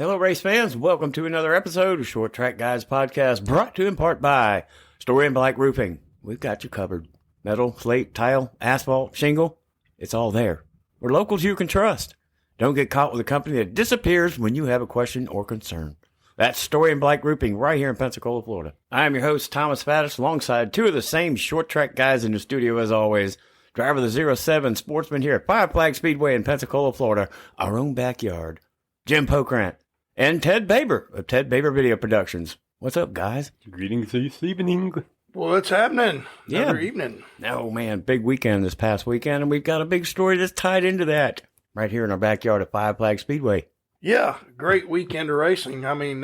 Hello, race fans. Welcome to another episode of Short Track Guys Podcast, brought to you in part by Story Bleich Roofing. We've got you covered. Metal, slate, tile, asphalt, shingle, it's all there. We're locals you can trust. Don't get caught with a company that disappears when you have a question or concern. That's Story Bleich Roofing right here in Pensacola, Florida. I am your host, Thomas Faddis, alongside two of the same short track guys in the studio as always. Driver of the 07 Sportsman here at Five Flag Speedway in Pensacola, Florida, our own backyard, Jim Pokrant. And Ted Baber of Ted Baber Video Productions. What's up, guys? Greetings this evening. Well, what's happening? Yeah. Another evening. Oh, man, big weekend this past weekend, and we've got a big story that's tied into that right here in our backyard at Five Flag Speedway. Yeah, great weekend of racing. I mean,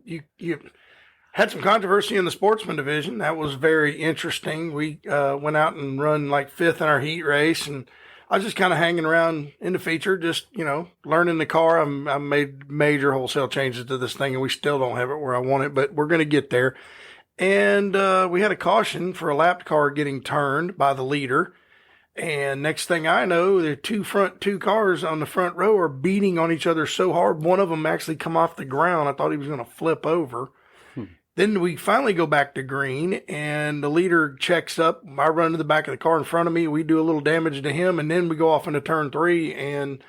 you had some controversy in the sportsman division. That was very interesting. We went out and run like fifth in our heat race, and I was just kind of hanging around in the feature, just, learning the car. I made major wholesale changes to this thing, and we still don't have it where I want it, but we're going to get there. And we had a caution for a lap car getting turned by the leader. And next thing I know, the two cars on the front row are beating on each other so hard, one of them actually come off the ground. I thought he was going to flip over. Then we finally go back to green, and the leader checks up. I run to the back of the car in front of me. We do a little damage to him, and then we go off into turn 3, and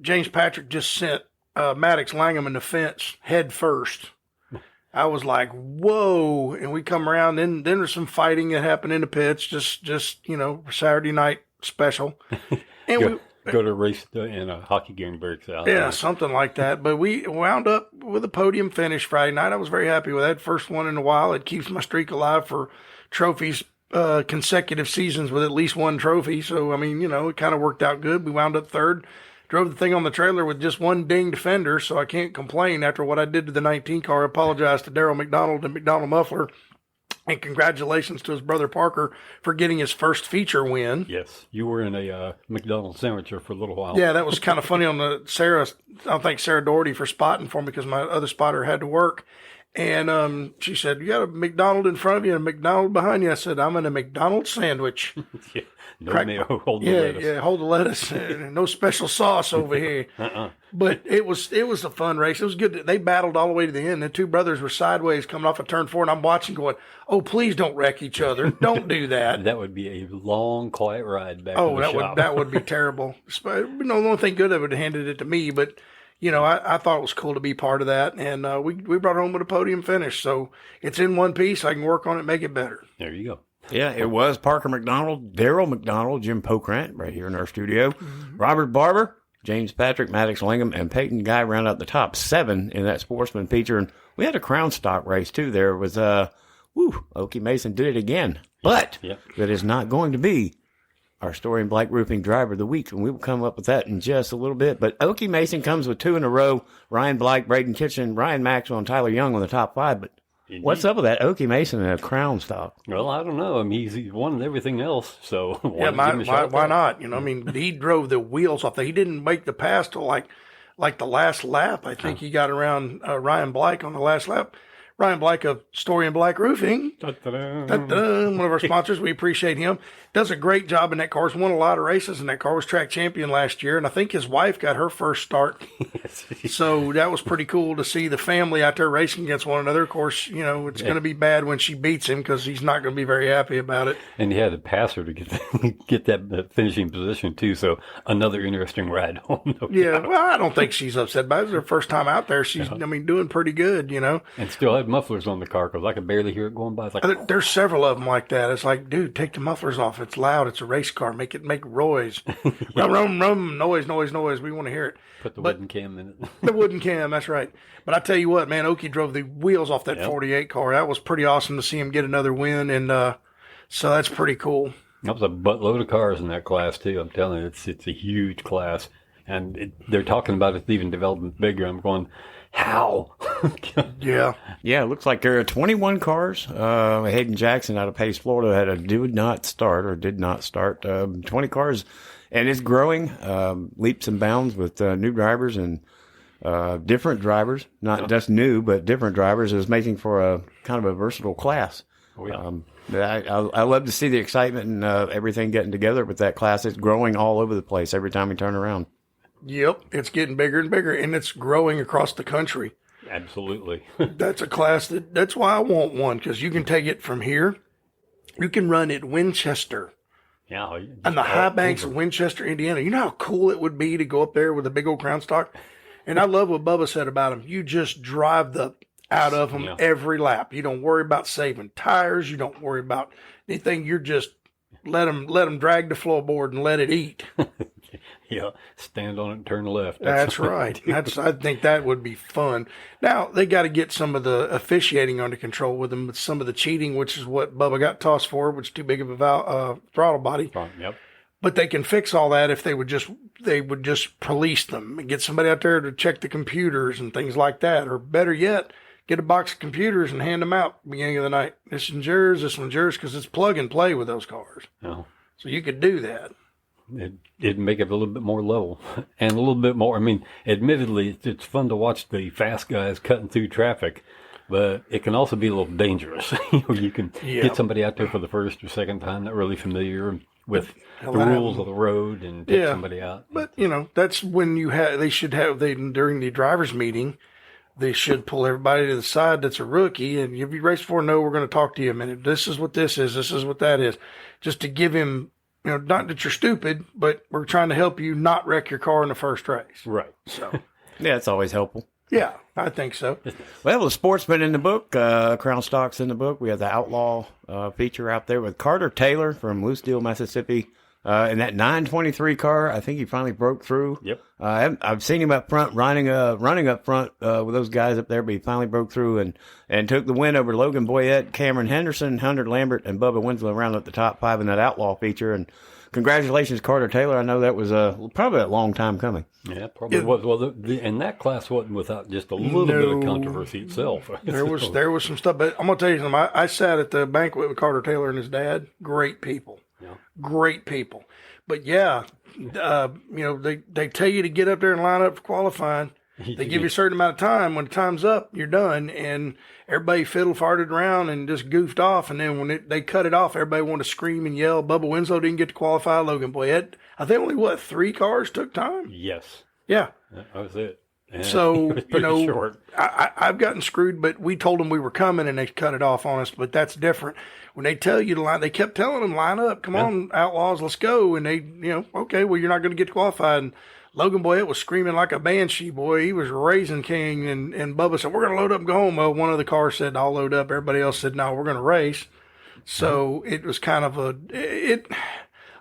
James Patrick just sent Maddox Langham in the fence head first. I was like, whoa. And we come around, then there's some fighting that happened in the pits, just Saturday night special. And Go to a race and a hockey game breaks out. Yeah, something like that. But we wound up with a podium finish Friday night. I was very happy with that. First one in a while. It keeps my streak alive for trophies, consecutive seasons with at least one trophy. So, it kind of worked out good. We wound up third. Drove the thing on the trailer with just one dinged fender, so I can't complain after what I did to the 19 car. I apologize to Daryl McDonald and McDonald Muffler. And congratulations to his brother Parker for getting his first feature win. Yes, you were in a McDonald's sandwicher for a little while. Yeah, that was kind of funny on the Sarah. I thank Sarah Doherty for spotting for me because my other spotter had to work. And she said, "You got a McDonald in front of you and a McDonald behind you." I said, "I'm in a McDonald's sandwich." Yeah, no mayo, hold the lettuce. Yeah, hold the lettuce. No special sauce over here. But it was a fun race. It was good. They battled all the way to the end. The two brothers were sideways coming off of turn 4, and I'm watching going, "Oh, please don't wreck each other. Don't do that." That would be a long, quiet ride back to the shop. That would be terrible. The only thing good, they would have handed it to me, but I thought it was cool to be part of that, and we brought it home with a podium finish. So it's in one piece. I can work on it, make it better. There you go. Yeah, it was Parker McDonald, Daryl McDonald, Jim Pokrant right here in our studio, Robert Barber, James Patrick, Maddox Langham, and Peyton Guy round out the top 7 in that sportsman feature. And we had a crown stock race, too. There was, Okie Mason did it again. But that is not going to be our Story Bleich Roofing Driver of the Week, and we will come up with that in just a little bit. But Okie Mason comes with 2 in a row. Ryan Bleich, Braden Kitchen, Ryan Maxwell, and Tyler Young on the top 5. But what's up with that Okie Mason and a crown stock? Well, I don't know. he's won everything else, so why not? He drove the wheels off. He didn't make the pass till like the last lap. I think he got around Ryan Bleich on the last lap. Ryan Bleich of Story Bleich Roofing, one of our sponsors. We appreciate him. Does a great job in that car. He's won a lot of races, and that car was track champion last year. And I think his wife got her first start. So that was pretty cool to see the family out there racing against one another. Of course, it's going to be bad when she beats him because he's not going to be very happy about it. And he had to pass her to get that finishing position, too. So another interesting ride home. Well, I don't think she's upset about it. It's her first time out there. She's, doing pretty good, And still had mufflers on the car because I could barely hear it going by. It's like, there's several of them like that. It's like, dude, take the mufflers off. It's loud. It's a race car. Make noise. Rum, noise. We want to hear it. Put the wooden cam in it. The wooden cam, that's right. But I tell you what, man, Okie drove the wheels off that 48 car. That was pretty awesome to see him get another win, and so that's pretty cool. That was a buttload of cars in that class, too. I'm telling you, it's a huge class. And they're talking about it even developing bigger. I'm going, how? Yeah. Yeah, it looks like there are 21 cars. Hayden Jackson out of Pace, Florida did not start. 20 cars, and it's growing leaps and bounds with new drivers and different drivers, not just new, but different drivers, is making for a kind of a versatile class. Oh, yeah. I love to see the excitement and everything getting together with that class. It's growing all over the place every time we turn around. Yep, it's getting bigger and bigger, and it's growing across the country. Absolutely. That's a class that's why I want one, because you can take it from here. You can run it Winchester. Yeah. On the high banks of Winchester, Indiana. You know how cool it would be to go up there with a big old crown stock? And I love what Bubba said about them. You just drive the out of them every lap. You don't worry about saving tires. You don't worry about anything. You're just let them drag the floorboard and let it eat. Yeah, stand on it and turn left. That's right. I think that would be fun. Now, they got to get some of the officiating under control with them, with some of the cheating, which is what Bubba got tossed for, which is too big of a throttle body. Yep. But they can fix all that if they would just police them and get somebody out there to check the computers and things like that. Or better yet, get a box of computers and hand them out at the beginning of the night. This one's yours, because it's plug and play with those cars. Oh. So you could do that. It'd make it a little bit more level and a little bit more. I mean, admittedly, it's fun to watch the fast guys cutting through traffic, but it can also be a little dangerous. You can get somebody out there for the first or second time not really familiar with the rules of the road and take somebody out. But, that's when during the driver's meeting, they should pull everybody to the side that's a rookie. And if you raced before, no, we're going to talk to you a minute. This is what this is. This is what that is. Just to give him, not that you're stupid, but we're trying to help you not wreck your car in the first race. Right. So, Yeah, it's always helpful. yeah, I think so. Well, the Sportsman in the book, Crown Stock's in the book. We have the Outlaw feature out there with Carter Taylor from Lucedale, Mississippi. In that 923 car, I think he finally broke through. Yep. I've seen him up front, running up front with those guys up there, but he finally broke through and took the win over Logan Boyette, Cameron Henderson, Hunter Lambert, and Bubba Winslow round up the top 5 in that Outlaw feature. And congratulations, Carter Taylor. I know that was probably a long time coming. Yeah, probably was. Well, and that class wasn't without just a little bit of controversy itself. There was some stuff, but I'm going to tell you something. I sat at the banquet with Carter Taylor and his dad. Great people. Yeah. Great people. But they tell you to get up there and line up for qualifying. They give you a certain amount of time. When the time's up, you're done. And everybody fiddle-farted around and just goofed off. And then when they cut it off, everybody wanted to scream and yell. Bubba Winslow didn't get to qualify. Logan Boyette, I think only, 3 cars took time? Yes. Yeah. That was it. And so, it was short. I've gotten screwed, but we told them we were coming and they cut it off on us. But that's different. When they tell you to line, they kept telling them, line up. Come on, Outlaws, let's go. And they, okay, well, you're not going to get qualified. And Logan Boyette was screaming like a banshee, boy. He was raising king. And Bubba said, we're going to load up and go home. Well, one of the cars said, I'll load up. Everybody else said, no, we're going to race. So it was kind of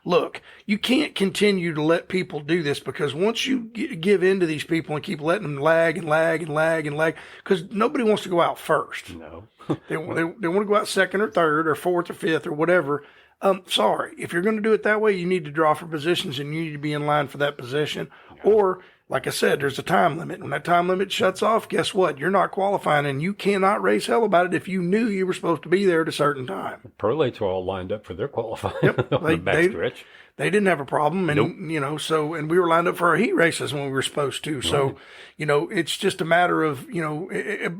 look, you can't continue to let people do this, because once you give in to these people and keep letting them lag, because nobody wants to go out first. No. They want to go out second or third or fourth or fifth or whatever. Sorry, if you're going to do it that way, you need to draw for positions and you need to be in line for that position. Yeah. Or, like I said, there's a time limit. When that time limit shuts off, guess what? You're not qualifying, and you cannot race hell about it if you knew you were supposed to be there at a certain time. Prolates were all lined up for their qualifying on the backstretch. They didn't have a problem, and and we were lined up for our heat races when we were supposed to. Right. So, it's just a matter of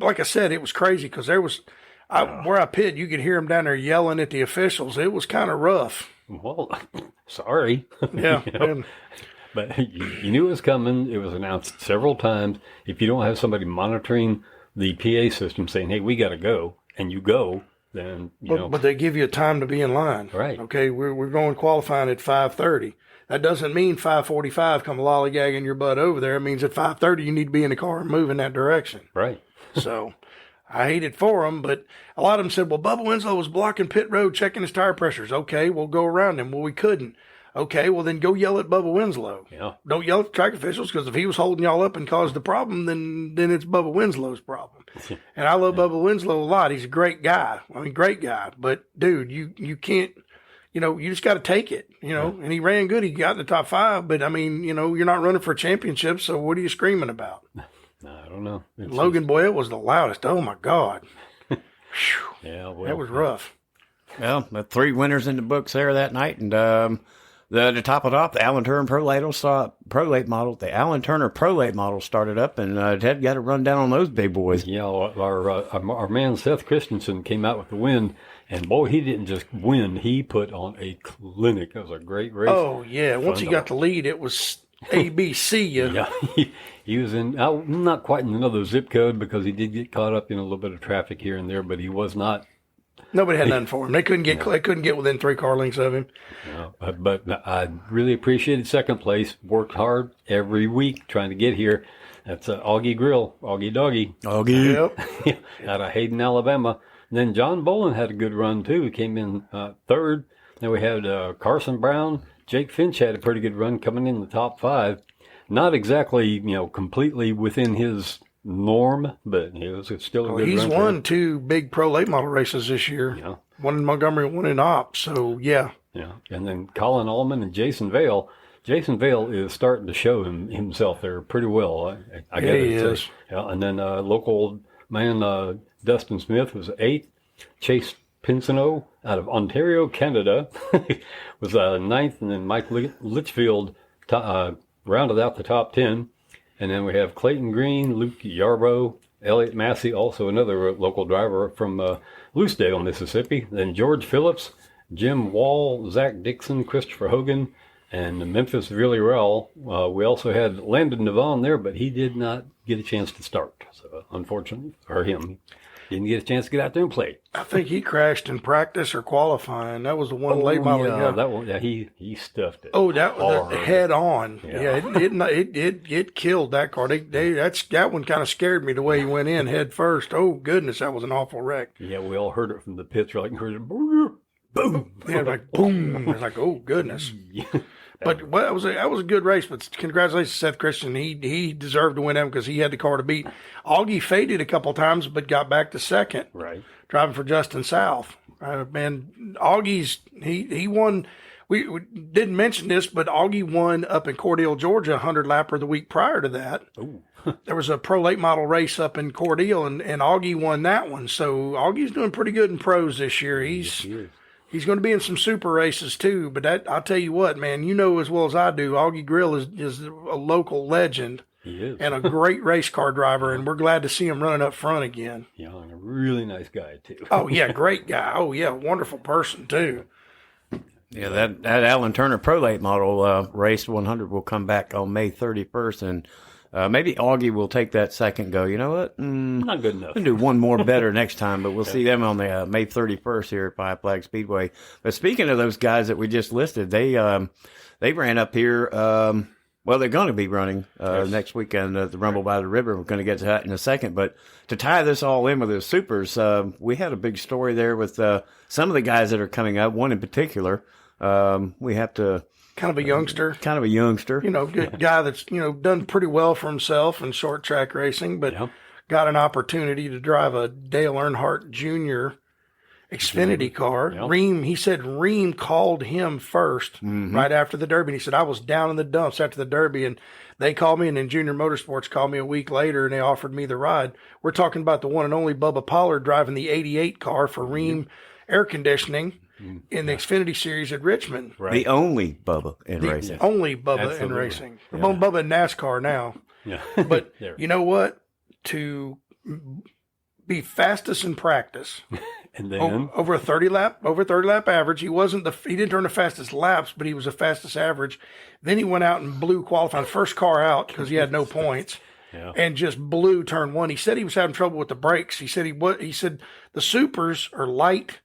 like I said, it was crazy because there was where I pit, you could hear them down there yelling at the officials. It was kind of rough. Well, sorry. Yeah. But you knew it was coming. It was announced several times. If you don't have somebody monitoring the PA system saying, hey, we got to go, and you go, then, But they give you a time to be in line. Right. Okay, we're going qualifying at 5:30. That doesn't mean 5:45 come lollygagging your butt over there. It means at 5:30 you need to be in the car and move in that direction. Right. So I hate it for them, but a lot of them said, well, Bubba Winslow was blocking pit road, checking his tire pressures. Okay, we'll go around him. Well, we couldn't. Okay, well, then go yell at Bubba Winslow. Yeah. Don't yell at the track officials, because if he was holding y'all up and caused the problem, then it's Bubba Winslow's problem. And I love Bubba Winslow a lot. He's a great guy. Great guy. But, dude, you can't, you just got to take it, And he ran good. He got in the top 5. But, you're not running for a championship, so what are you screaming about? I don't know. Logan Boyette was the loudest. Oh, my God. Yeah, well, that was rough. Well, the 3 winners in the books there that night, and to top it off, the Alan Turner Prolate model. The Alan Turner Prolate model started up, and Ted got to run down on those big boys. Yeah, our man Seth Christensen came out with the win, and boy, he didn't just win; he put on a clinic. It was a great race. Oh yeah, once he got the lead, it was ABC you. Yeah, he was in, not quite in another zip code because he did get caught up in a little bit of traffic here and there, but he was not. Nobody had nothing for him. They couldn't get within 3 car lengths of him. But I really appreciated second place. Worked hard every week trying to get here. That's Augie Grill, Augie Doggy. Yep. Out of Hayden, Alabama. And then John Bolin had a good run, too. He came in third. Then we had Carson Brown. Jake Finch had a pretty good run coming in the top 5. Not exactly, completely within his norm, but it was still a good run. He's won 2 big pro late model races this year. Yeah. One in Montgomery, one in Ops. So, yeah. Yeah. And then Colin Allman and Jason Vale. Jason Vale is starting to show himself there pretty well. I Yeah, he is. Yeah, and then local man Dustin Smith was 8th. Chase Pinsino out of Ontario, Canada, was 9th, and then Mike Litchfield rounded out the top 10. And then we have Clayton Green, Luke Yarbo, Elliot Massey, also another local driver from Loosedale, Mississippi. Then George Phillips, Jim Wall, Zach Dixon, Christopher Hogan, and Memphis Villarreal. We also had Landon Devon there, but he did not get a chance to start. So unfortunately for him, didn't get a chance to get out there and play. I think he crashed in practice or qualifying. That was the one late model. Yeah, that one. Yeah, he stuffed it. Oh, that was head on. Yeah. It killed that car. That one kind of scared me the way he went in head first. Oh goodness, that was an awful wreck. Yeah, we all heard it from the pits. We're like, boom. Yeah, like boom. It's like, oh goodness. Yeah. But that was a good race. But congratulations to Seth Christian. He deserved to win them because he had the car to beat. Augie faded a couple times, but got back to second. Right. Driving for Justin South. Man, Augie's he won. We didn't mention this, but Augie won up in Cordele, Georgia, 100 lapper the week prior to that. Ooh. There was a pro late model race up in Cordele, and Augie won that one. So Augie's doing pretty good in pros this year. He's going to be in some super races too, but I'll tell you what, man, you know as well as I do, Augie Grill is a local legend. He is. And a great race car driver, and we're glad to see him running up front again. Yeah, and a really nice guy too. Oh yeah, great guy. Oh yeah, wonderful person too. Yeah, that Alan Turner Pro Late Model race 100 will come back on May 31st, and maybe Augie will take that second go. You know what? Not good enough. We'll do one more better next time, but we'll see them on the May 31st here at Five Flag Speedway. But speaking of those guys that we just listed, they ran up here. Well, they're going to be running next weekend at the Rumble by the River. We're going to get to that in a second. But to tie this all in with the supers, we had a big story there with some of the guys that are coming up. One in particular, we have to... Kind of a youngster. Good guy that's, done pretty well for himself in short track racing, but got an opportunity to drive a Dale Earnhardt Jr. Xfinity car. Yep. He said Ream called him first right after the Derby. And he said, I was down in the dumps after the Derby, and they called me, and then Junior Motorsports called me a week later, and they offered me the ride. We're talking about the one and only Bubba Pollard driving the 88 car for Ream Air Conditioning in the Xfinity Series at Richmond. Right. The only Bubba in racing. Only Bubba in racing. We're on Bubba in NASCAR now. Yeah. But you know what? To be fastest in practice, and then over a 30 lap average. He didn't turn the fastest laps, but he was the fastest average. Then he went out and blew qualifying, first car out because he had no points. Yeah. And just blew turn one. He said he was having trouble with the brakes. He said the supers are light,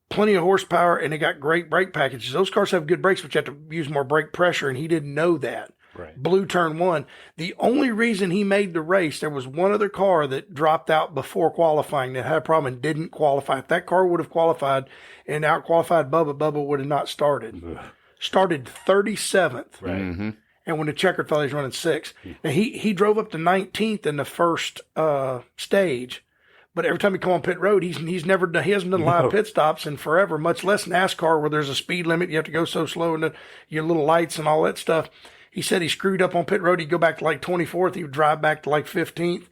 plenty of horsepower, and they got great brake packages. Those cars have good brakes, but you have to use more brake pressure, and he didn't know that. Right. Blew turn one. The only reason he made the race, there was one other car that dropped out before qualifying that had a problem and didn't qualify. If that car would have qualified and out-qualified Bubba would have not started. Ugh. Started 37th. Right. Mm-hmm. And when the checkered fella, he's running 6th. Now, he drove up to 19th in the first stage. But every time he come on pit road, he hasn't done a lot of pit stops in forever, much less NASCAR where there's a speed limit. You have to go so slow and your little lights and all that stuff. He said he screwed up on pit road. He'd go back to like 24th. He would drive back to like 15th.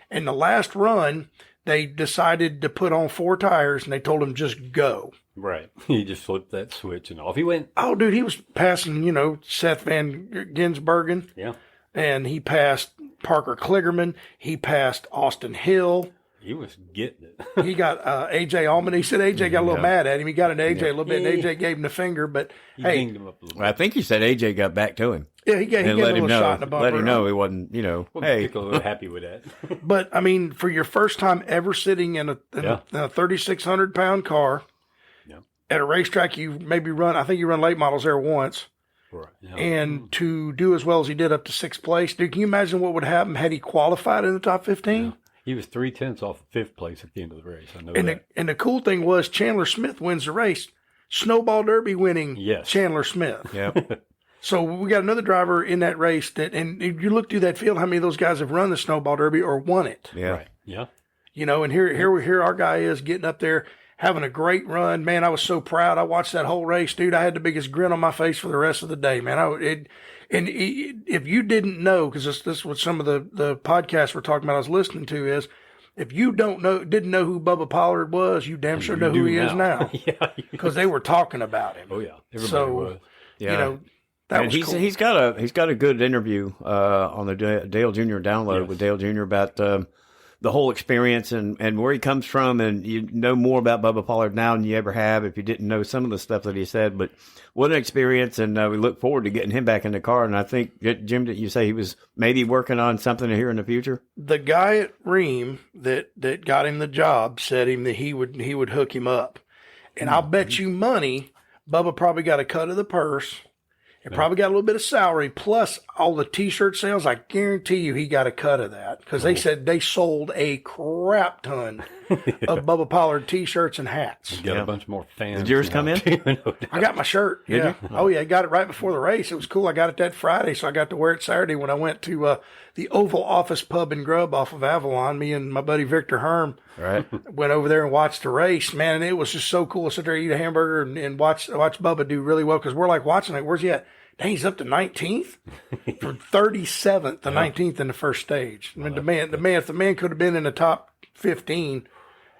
And the last run, they decided to put on 4 tires, and they told him just go. Right. He just flipped that switch, and off he went. Oh, dude, he was passing, Seth Van Ginsbergen. Yeah. And he passed Parker Kligerman. He passed Austin Hill. He was getting it. He got AJ Allman. He said AJ got a little mad at him. He got an AJ a little bit, and AJ gave him the finger. But He hey, dinged him up a little Well, I think he said AJ got back to him. yeah, he gave And him a let him little know. shot in the bumper. Let him know he wasn't, bit. hey. Pickle was happy with that. But I mean, for your first time ever sitting in a 3,600-pound car Yeah. at a racetrack, you maybe run. I think you run late models there once. Right. Yeah. And to do as well as he did up to sixth place, dude, can you imagine what would happen had he qualified in the top 15? He was 3/10 off of fifth place at the end of the race. I know And that. the cool thing was Chandler Smith wins the race. Snowball Derby winning Yes. Chandler Smith. Yep. So we got another driver in that race that, and if you look through that field, how many of those guys have run the Snowball Derby or won it? Yeah. Right. Yeah. And here our guy is getting up there, having a great run. Man, I was so proud. I watched that whole race, dude. I had the biggest grin on my face for the rest of the day, man. If you didn't know, because this is what some of the podcasts we're talking about I was listening to is, if you didn't know who Bubba Pollard was, you damn sure know who he is now. Yeah. Because they were talking about him. Oh yeah. Everybody So, was. Yeah. That And was cool. he's got a good interview on the Dale Jr. download Yes. with Dale Jr. about the whole experience and where he comes from, and you know more about Bubba Pollard now than you ever have if you didn't know some of the stuff that he said. But what an experience, and we look forward to getting him back in the car. And I think, Jim, did you say he was maybe working on something here in the future? The guy at Ream that got him the job said him that he would hook him up, and I'll bet you money Bubba probably got a cut of the purse. It probably got a little bit of salary plus all the T-shirt sales. I guarantee you he got a cut of that because they said they sold a crap ton of Bubba Pollard T-shirts and hats. Got a bunch more fans. Did yours come in? I got my shirt. Did Yeah. you? Oh, yeah. I got it right before the race. It was cool. I got it that Friday, so I got to wear it Saturday when I went to the Oval Office Pub and Grub off of Avalon. Me and my buddy Victor Herm Right. went over there and watched the race. Man, and it was just so cool to sit there, eat a hamburger, and watch Bubba do really well because we're like watching it. Where's he at? Dang, he's up to 19th from 37th to 19th in the first stage. I mean, if the man could have been in the top 15,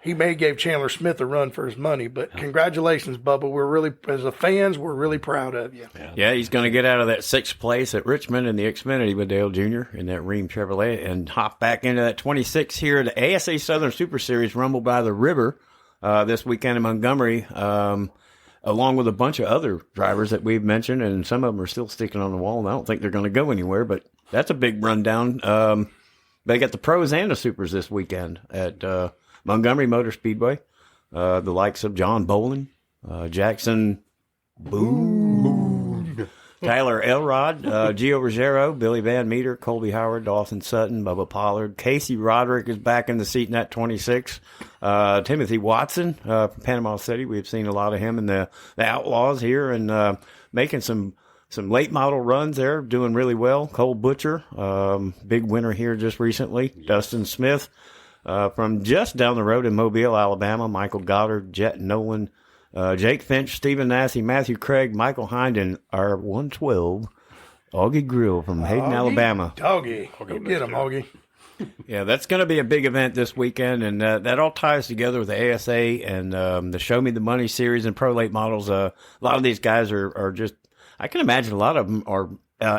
he may have gave Chandler Smith a run for his money. But congratulations, Bubba. We're really, as a fans, we're really proud of you. Yeah, he's going to get out of that sixth place at Richmond in the Xfinity with Dale Jr. in that Ream Chevrolet and hop back into that 26 here at the ASA Southern Super Series Rumble by the River this weekend in Montgomery, along with a bunch of other drivers that we've mentioned, and some of them are still sticking on the wall, and I don't think they're going to go anywhere, but that's a big rundown. They got the pros and the supers this weekend at Montgomery Motor Speedway. The likes of John Bolin, Jackson Boone, Tyler Elrod, Gio Ruggiero, Billy Van Meter, Colby Howard, Dawson Sutton, Bubba Pollard. Casey Roderick is back in the seat in that 26. Timothy Watson from Panama City. We've seen a lot of him in the Outlaws here and making some late model runs there, doing really well. Cole Butcher, big winner here just recently. Dustin Smith from just down the road in Mobile, Alabama. Michael Goddard, Jet Nolan, Jake Finch, Stephen Nassy, Matthew Craig, Michael Hinden, our 112, Augie Grill from Hayden, Alabama. Doggy. Go get him, Augie. Yeah, that's going to be a big event this weekend, and that all ties together with the ASA and the Show Me the Money series and Pro Late Models. A lot of these guys are just, I can imagine a lot of them are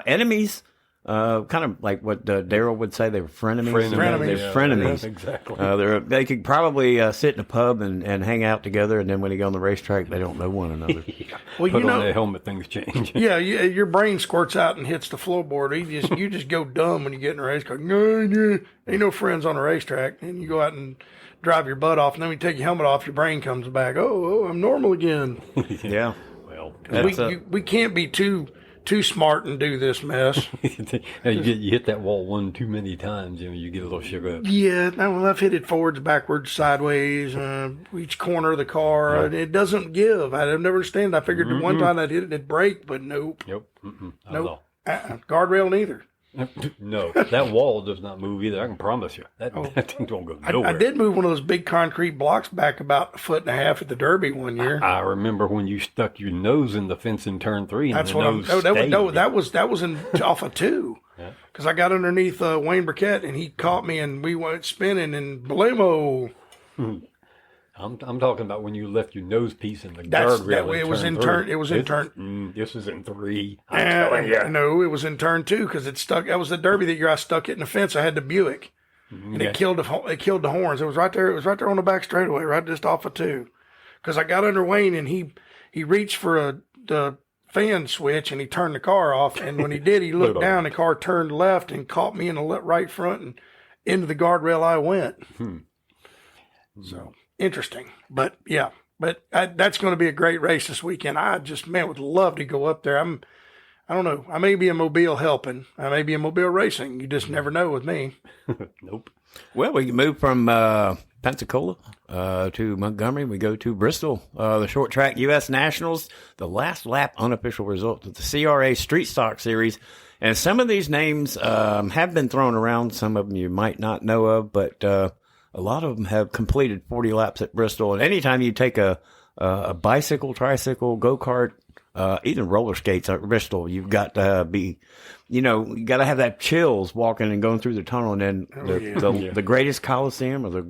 enemies. Kind of like what Daryl would say, they were frenemies. Frenemies. Frenemies. Yeah, exactly. They could probably sit in a pub and hang out together, and then when they go on the racetrack, they don't know one another. Well, Put on that helmet, things change. Yeah, your brain squirts out and hits the floorboard. You just go dumb when you get in a race car. No, ain't no friends on the racetrack. And you go out and drive your butt off, and then when you take your helmet off, your brain comes back. Oh, I'm normal again. Yeah. Well, We can't be too smart and do this mess. you hit that wall one too many times, you get a little shook up. Yeah, I've hit it forwards, backwards, sideways, each corner of the car. Yeah. It doesn't give. I never understand. I figured the one time I'd hit it, it'd break, but nope. Nope. Nope. Guardrail neither. No, that wall does not move either. I can promise you. That thing don't go nowhere. I did move one of those big concrete blocks back about 1.5 feet at the Derby one year. I remember when you stuck your nose in the fence in turn 3. And That's the what nose that was in off of 2. Because I got underneath Wayne Burkett and he caught me and we went spinning and blamo. I'm talking about when you left your nose piece in the guardrail. It was in turn. It was in turn. This was in 3. I'm telling you. No, it was in turn 2 because it stuck. That was the Derby that year I stuck it in the fence. I had the Buick. and it killed the horns. It was right there. It was right there on the back straightaway, right just off of 2. Because I got under Wayne, and he reached for the fan switch, and he turned the car off. And when he did, he looked down. The car turned left and caught me in the right front, and into the guardrail I went. So interesting, but yeah. But that's going to be a great race this weekend. I just, would love to go up there. I don't know. I may be in Mobile helping. I may be in Mobile racing. You just never know with me. Nope. Well, we can move from Pensacola to Montgomery. We go to Bristol, the short track U.S. Nationals, the last lap unofficial result of the CRA Street Stock Series. And some of these names have been thrown around. Some of them you might not know of, but a lot of them have completed 40 laps at Bristol. And anytime you take a bicycle, tricycle, go-kart, even roller skates at Bristol, you've got to be, you got to have that chills walking and going through the tunnel. And then the greatest Coliseum, or the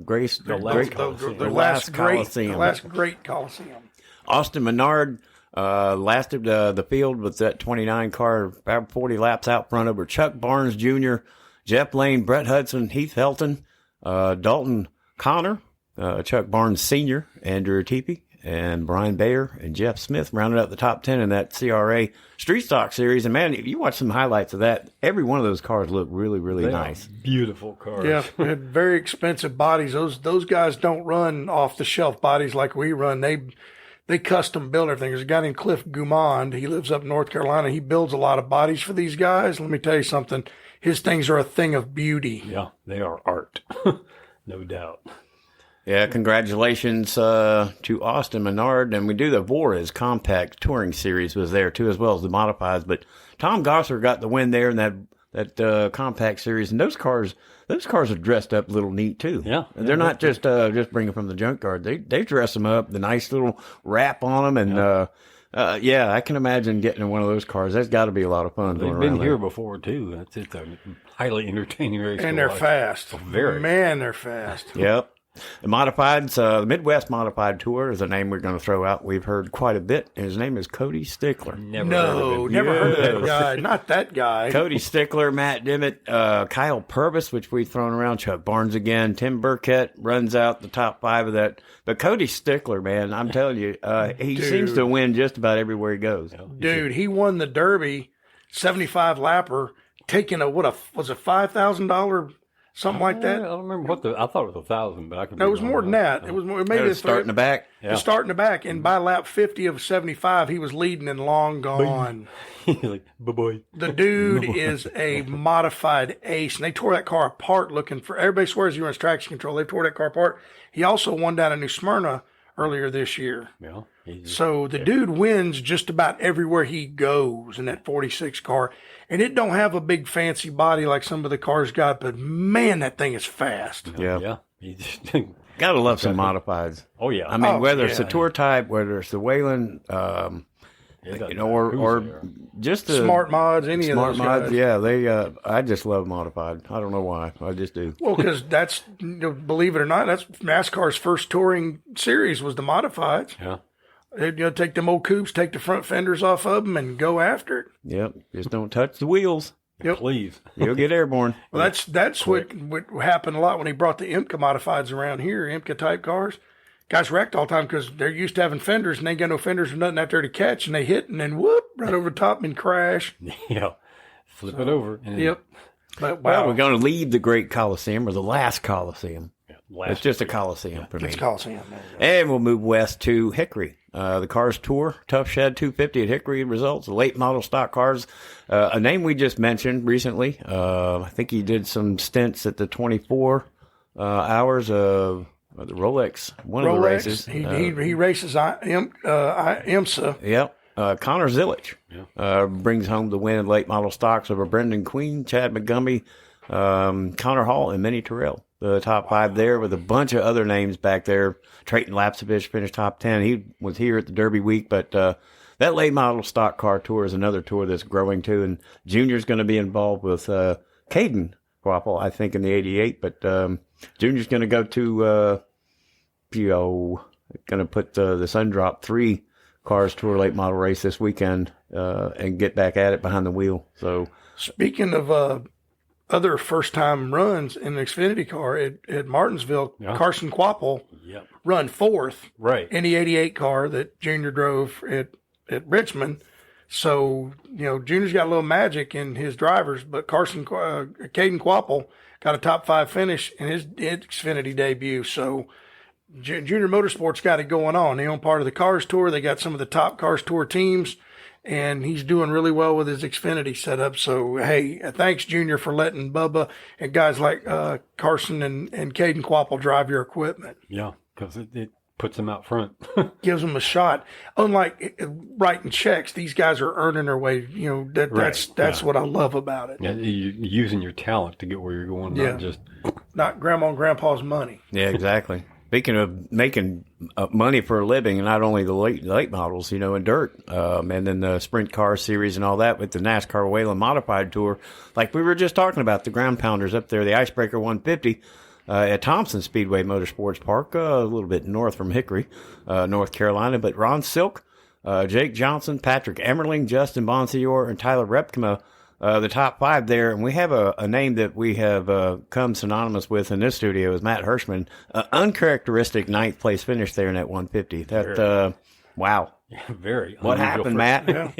last Coliseum. The last great Coliseum. Austin Menard lasted the field with that 29 car, about 40 laps out front over Chuck Barnes Jr., Jeff Lane, Brett Hudson, Heath Helton, Dalton Connor, Chuck Barnes Sr., Andrew Teepee, and Brian Bayer and Jeff Smith rounded out the top 10 in that CRA Street Stock Series. And, man, if you watch some highlights of that, every one of those cars look really, really nice. Beautiful cars. Yeah, they had very expensive bodies. Those guys don't run off-the-shelf bodies like we run. They custom build everything. There's a guy named Cliff Goumond. He lives up in North Carolina. He builds a lot of bodies for these guys. Let me tell you something. His things are a thing of beauty. Yeah, they are art. No doubt. Yeah, congratulations to Austin Menard. And we do the Voorhees Compact Touring Series was there, too, as well as the Modifieds. But Tom Gosser got the win there in that Compact Series. And those cars are dressed up a little neat, too. Yeah. They're not just bringing from the junkyard. They dress them up, the nice little wrap on them. And, I can imagine getting in one of those cars. That's got to be a lot of fun. They've been here before, too. It's a highly entertaining race. And they're fast. Very. Man, they're fast. Yep. The Modifieds, the Midwest Modified Tour is a name we're going to throw out. We've heard quite a bit. His name is Cody Stickler. Never heard of that guy. Not that guy. Cody Stickler, Matt Dimmitt, Kyle Purvis, which we've thrown around, Chuck Barnes again, Tim Burkett runs out the top 5 of that. But Cody Stickler, man, I'm telling you, he seems to win just about everywhere he goes. Dude, he won the Derby, 75 lapper, taking was a $5,000 something like that. I don't remember I thought it was 1,000, but I could. No, it was more than that. It was maybe the start in the back. The start in the back, and by lap 50 of 75, he was leading and long gone. He's like, bye-bye. The dude is a modified ace, and they tore that car apart looking for. Everybody swears he runs traction control. They tore that car apart. He also won down in New Smyrna earlier this year. Yeah. So the dude wins just about everywhere he goes in that 46 car. And it don't have a big fancy body like some of the cars got, but man, that thing is fast. Yeah. Yeah. Gotta love some Modifieds. Oh, yeah. I mean, whether it's the Tour Type, whether it's the Wayland, or just the Smart Mods, any of Smart those Mods. guys. Yeah, I just love Modified. I don't know why. I just do. Well, because that's, believe it or not, that's NASCAR's first touring series was the Modifieds. Yeah. They'd take them old coupes, take the front fenders off of them, and go after it. Yep. Just don't touch the wheels. Yep. Please. You'll get airborne. Well, that's what happened a lot when he brought the IMCA Modifieds around here, IMCA type cars. Guys wrecked all the time because they're used to having fenders, and they ain't got no fenders or nothing out there to catch, and they hit and then whoop right over the top and crash. Yeah. Flip it over. Yep. But Well, we're going to leave the Great Coliseum, or the last Coliseum. It's just a Coliseum for me. It's Coliseum. And we'll move west to Hickory. The Cars Tour, Tough Shed 250 at Hickory results, the late model stock cars. A name we just mentioned recently. I think he did some stints at the 24 hours of the Rolex, one of the races. He races IMSA. Yep. Connor Zillich brings home the win in late model stocks over Brendan Queen, Chad McGumby, Connor Hall, and Minnie Terrell. The top 5 there with a bunch of other names back there. Trayton Lapsevich finished top 10. He was here at the Derby week, but that late model stock car tour is another tour that's growing too. And Junior's going to be involved with Caden Quapple, I think, in the 88. But Junior's going to go to going to put the Sundrop 3 Cars Tour late model race this weekend and get back at it behind the wheel. So speaking of other first-time runs in an Xfinity car at Martinsville, Carson Quapple run fourth in the 88 car that Junior drove at Richmond. So, Junior's got a little magic in his drivers, but Caden Quapple got a top 5 finish in his Xfinity debut. So, Junior Motorsports got it going on. They own part of the Cars Tour. They got some of the top Cars Tour teams, and he's doing really well with his Xfinity setup. So, hey, thanks, Junior, for letting Bubba and guys like Carson and Caden Quapple drive your equipment. Yeah, because it puts them out front. Gives them a shot. Unlike writing checks, these guys are earning their way. That's what I love about it. Yeah, you're using your talent to get where you're going, not grandma and grandpa's money. Yeah, exactly. Speaking of making money for a living, not only the late models, in dirt, and then the sprint car series and all that with the NASCAR Whelen Modified Tour, like we were just talking about, the ground pounders up there, the Icebreaker 150 at Thompson Speedway Motorsports Park, a little bit north from Hickory, North Carolina. But Ron Silk, Jake Johnson, Patrick Emmerling, Justin Bonsignor, and Tyler Repkema, the top 5 there. And we have a name that we have come synonymous with in this studio is Matt Hirschman. Uncharacteristic 9th place finish there in that 150. That wow. Yeah, very. What happened, Matt? Yeah.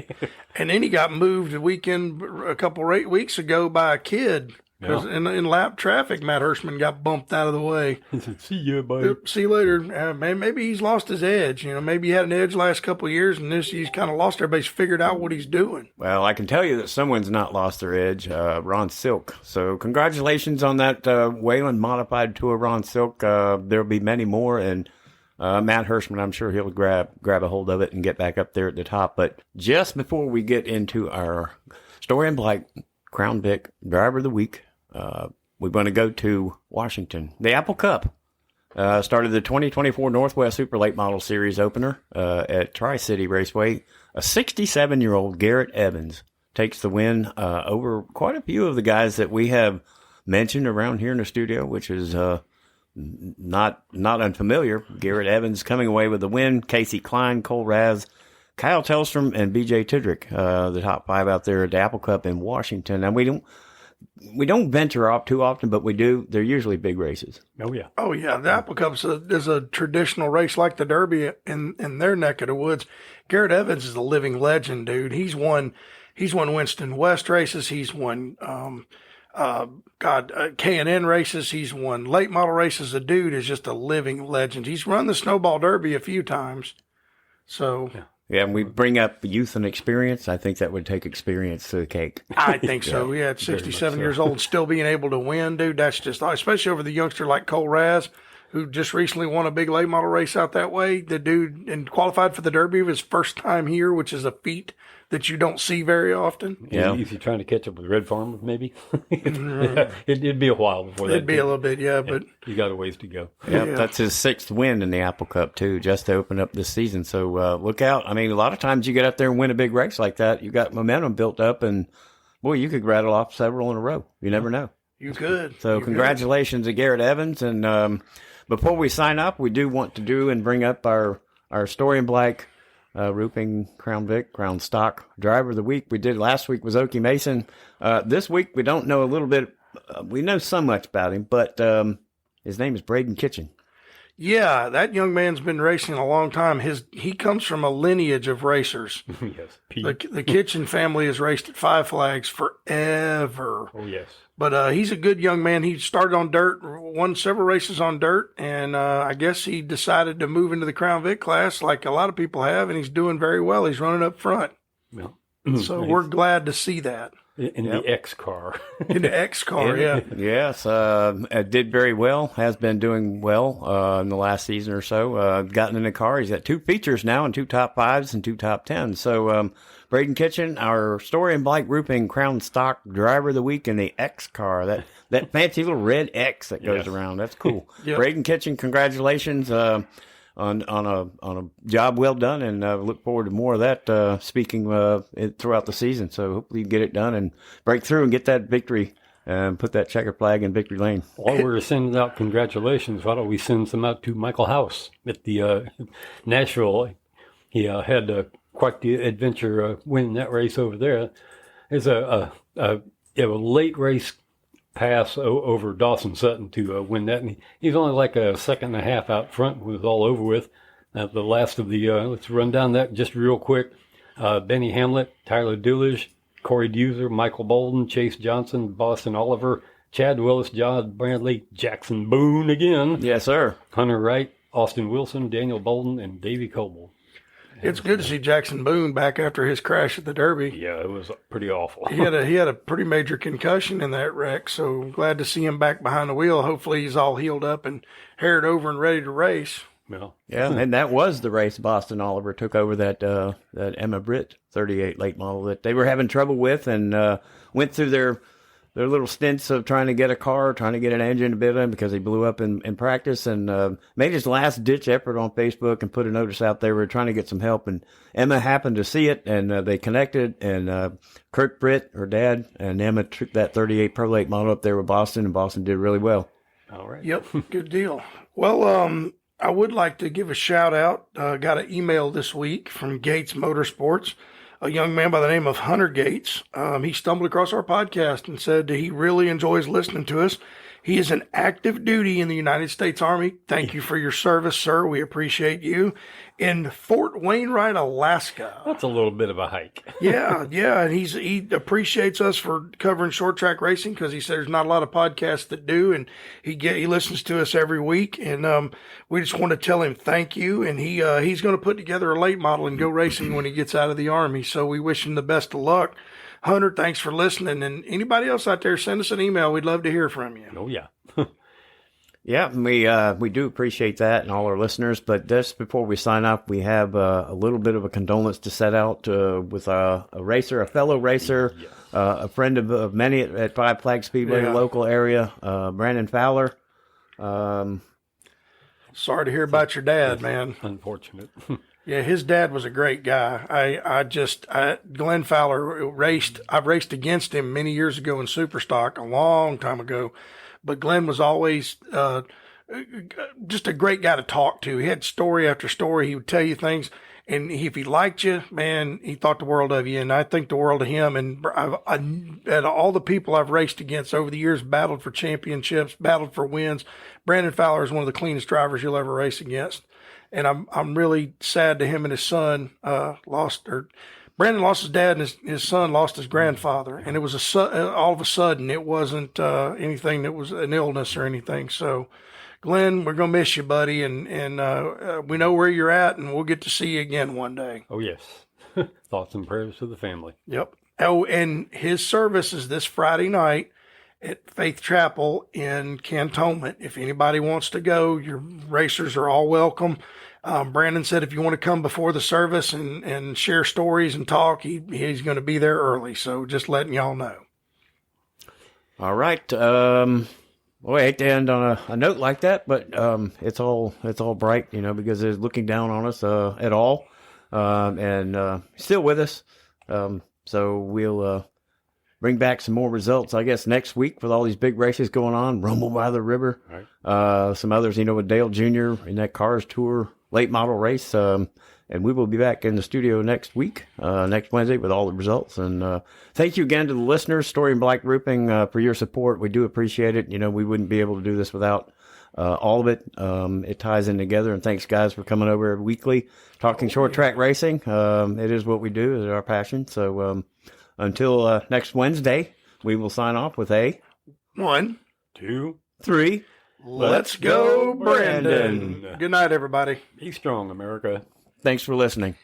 And then he got moved a couple of weeks ago by a kid. Because in lap traffic, Matt Hirschman got bumped out of the way. He said, "See you, buddy. See you later." Maybe he's lost his edge. Maybe he had an edge last couple of years, and he's kind of lost. Everybody's figured out what he's doing. Well, I can tell you that someone's not lost their edge, Ron Silk. So congratulations on that Whelen Modified Tour, Ron Silk. There'll be many more, and Matt Hirschman, I'm sure he'll grab a hold of it and get back up there at the top. But just before we get into our Story Bleich Crown Vic Driver of the Week, we're going to go to Washington. The Apple Cup started the 2024 Northwest Super Late Model Series opener at Tri-City Raceway. A 67-year-old Garrett Evans takes the win over quite a few of the guys that we have mentioned around here in the studio, which is not unfamiliar. Garrett Evans coming away with the win. Casey Klein, Cole Raz, Kyle Tellstrom, and B.J. Tidrick, the top 5 out there at the Apple Cup in Washington. And we don't venture off too often, but we do. They're usually big races. Oh, yeah. Oh, yeah. The Apple Cup is a traditional race like the Derby in their neck of the woods. Garrett Evans is a living legend, dude. He's won Winston West races. He's won, K&N races. He's won late model races. The dude is just a living legend. He's run the Snowball Derby a few times. So... Yeah, and we bring up youth and experience. I think that would take experience to the cake. I think so. Yeah, at 67 years old, still being able to win, dude, that's just, especially over the youngster like Cole Raz, who just recently won a big late model race out that way. The dude and qualified for the Derby of his first time here, which is a feat that you don't see very often. Yeah. If you're trying to catch up with Red Farmer, maybe. It'd be a while before that. It'd be a little bit, but... You got a ways to go. Yep, that's his 6th win in the Apple Cup, too, just to open up this season. So look out. I mean, a lot of times you get up there and win a big race like that, you got momentum built up, and, boy, you could rattle off several in a row. You never know. You could. So congratulations to Garrett Evans. And before we sign up, we do want to do and bring up our Story Bleich Roofing Crown Vic, Crown Stock Driver of the Week. We did last week was Okie Mason. This week we don't know a little bit. We know so much about him, but his name is Braden Kitchen. Yeah, that young man's been racing a long time. He comes from a lineage of racers. Yes, the Kitchen family has raced at Five Flags forever. Oh, yes. But he's a good young man. He started on dirt, won several races on dirt, and I guess he decided to move into the Crown Vic class like a lot of people have, and he's doing very well. He's running up front. Well, so we're glad to see that. In the X car. In the X car, yeah. Yes, did very well, has been doing well in the last season or so. Gotten in the car. He's got 2 features now and 2 top 5s and 2 top 10s. So Braden Kitchen, our Story Bleich Roofing Crown Stock Driver of the Week in the X car. That fancy little red X that goes around. That's cool. Yep. Braden Kitchen, congratulations on a job well done, and look forward to more of that speaking throughout the season. So hopefully you get it done and break through and get that victory and put that checker flag in victory lane. While we're sending out congratulations, why don't we send some out to Michael House at the Nashville? He had quite the adventure winning that race over there. It's a late race pass over Dawson Sutton to win that. And he's only like a second and a half out front when it was all over with. The last of the, let's run down that just real quick. Benny Hamlet, Tyler Doolage, Corey Duser, Michael Bolden, Chase Johnson, Boston Oliver, Chad Willis, John Bradley, Jackson Boone again. Yes, sir. Hunter Wright, Austin Wilson, Daniel Bolden, and Davey Coble. It's good to see Jackson Boone back after his crash at the Derby. Yeah, it was pretty awful. He had a pretty major concussion in that wreck, so glad to see him back behind the wheel. Hopefully he's all healed up and haired over and ready to race. Well, Yeah, and that was the race Boston Oliver took over that Emma Britt 38 late model that they were having trouble with, and went through their little stints of trying to get a car, trying to get an engine to bid in because he blew up in practice, and made his last ditch effort on Facebook and put a notice out there. We're trying to get some help, and Emma happened to see it, and they connected, and Kurt Britt, her dad, and Emma took that 38 Pro Late model up there with Boston, and Boston did really well. all right. Yep, good deal. Well, I would like to give a shout out. Got an email this week from Gates Motorsports, a young man by the name of Hunter Gates. He stumbled across our podcast and said that he really enjoys listening to us. He is an active duty in the United States Army. Thank you for your service, sir. We appreciate you. In Fort Wainwright, Alaska. That's a little bit of a hike. Yeah. And he appreciates us for covering short track racing because he said there's not a lot of podcasts that do, and he listens to us every week. And we just want to tell him thank you. And he's going to put together a late model and go racing when he gets out of the Army. So we wish him the best of luck. Hunter, thanks for listening. And anybody else out there, send us an email. We'd love to hear from you. Oh, yeah. Yeah, we do appreciate that and all our listeners. But just before we sign off, we have a little bit of a condolence to set out with a racer, a fellow racer, a friend of many at Five Flag Speedway, local area, Brandon Fowler. Sorry to hear about your dad, man. Unfortunate. Yeah, his dad was a great guy. Glenn Fowler raced. I've raced against him many years ago in Superstock, a long time ago. But Glenn was always just a great guy to talk to. He had story after story. He would tell you things. And if he liked you, man, he thought the world of you. And I think the world of him. And at all the people I've raced against over the years, battled for championships, battled for wins, Brandon Fowler is one of the cleanest drivers you'll ever race against. And I'm really sad to him and his son Brandon lost his dad, and his son lost his grandfather. And it was all of a sudden. It wasn't anything that was an illness or anything. So, Glenn, we're gonna miss you, buddy, and we know where you're at, and we'll get to see you again one day. Oh, yes. Thoughts and prayers to the family. Yep. Oh, and his service is this Friday night at Faith Chapel in Cantonment. If anybody wants to go, your racers are all welcome. Brandon said if you want to come before the service and share stories and talk, he's going to be there early. So just letting y'all know. All right. Well, I hate to end on a note like that, but it's all bright, because they're looking down on us at all, and still with us. So we'll bring back some more results, I guess, next week with all these big races going on. Rumble by the River, right. Some others, with Dale Jr. in that Cars Tour late model race. And we will be back in the studio next week, next Wednesday, with all the results. And thank you again to the listeners, Story Bleich Roofing, for your support. We do appreciate it. We wouldn't be able to do this without all of it. It ties in together. And thanks, guys, for coming over weekly, talking short track racing. It is what we do. It's our passion. So until next Wednesday, we will sign off with a 1, 2, 3. Let's go, Brandon. Good night, everybody. Be strong, America. Thanks for listening.